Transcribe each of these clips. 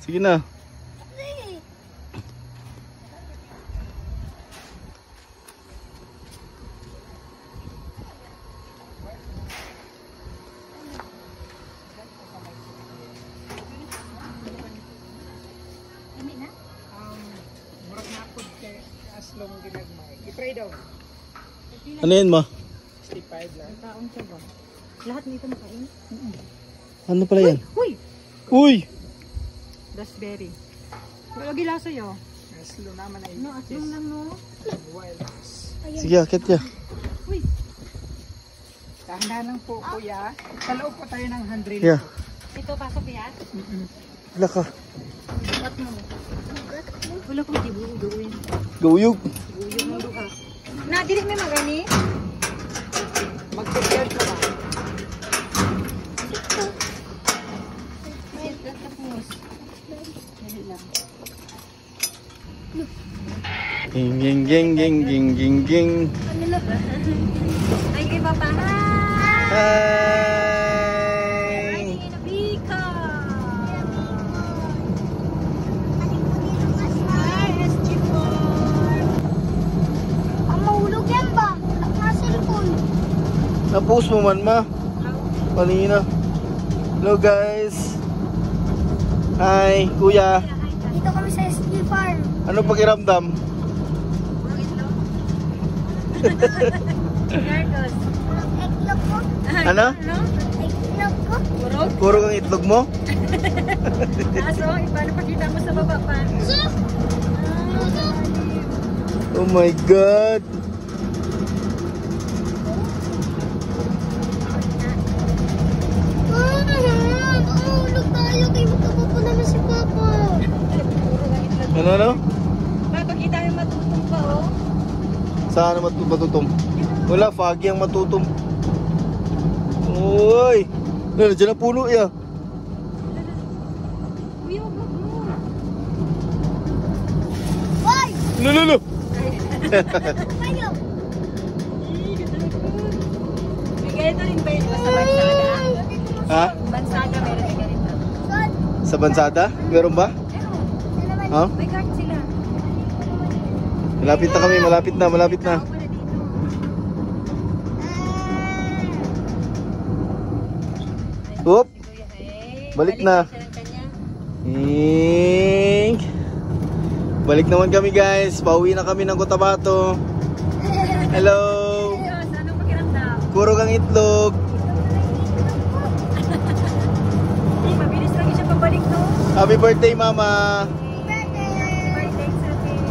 Sige na. I-try daw. Ano yan ma? 65 lang. Taon siya ba? Lahat nito makain? Ano pala yan? Uy! Uy! Raspberry. Wala gilasa yo. Slow naman ay. No, aslong lang no. Wild rice. Sige, akit ya. Uy! Dahan-dahan lang po kuya. Sa loob po tayo ng 100. Yeah. Ito, pasok yan? Wala ka. Ba't mo? Wala kong gibuo-duin. Gawiyog. Guyog mo duha. Na, dili may magani? Mag-prepare ka ba? Wait, tapos. Dali lang. Ging ging ging ging ging ging ging. Ay, kay Papa. Hi! Riding in a Bika. Hi, SG4. Ang mahulog yan ba? Naka-cellphone. Na-post mo man ma. Kanina. Hello guys. Hi, kuya. Dito kami sa SG Farm. Ano pakiramdam? Gardos. Eggnog ko. Ano? Eggnog ko. Purog? Puro kang itlog mo? Kaso, paano pakita mo sa baba pa? Oh my god. Mahulog tayo. Kayo magkapapala na si Papa. Ano? Pakita mo matutong pa, oh. Saan na matutom? Wala, foggy ang matutom. Uy! Nandiyan na puno ya. Uy, wag mo. Hoy! Lululu! Kayo. May ganito rin ba yun sa Bansaga? Ha? Bansaga meron din ganito. Son. Sa Bansada? Meron ba? Meron. Ha? May card sila. Malapit na kami, malapit na, malapit na. Tao pala dito. Oop! Si Kuya, eh. Balik na. siya ng kanya. Ing. Balik naman kami guys. Pauwi na kami ng Cotabato. Hello! Diyos, anong pakiramdam? Puro kang itlog. Hey, mabilis lang siya pabalik, no? Happy birthday mama! Birthday sa atin.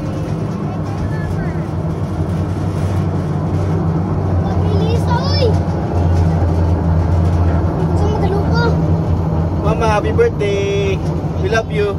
Pabilis, oy! Saan magalupa? Mama, happy birthday! We love you!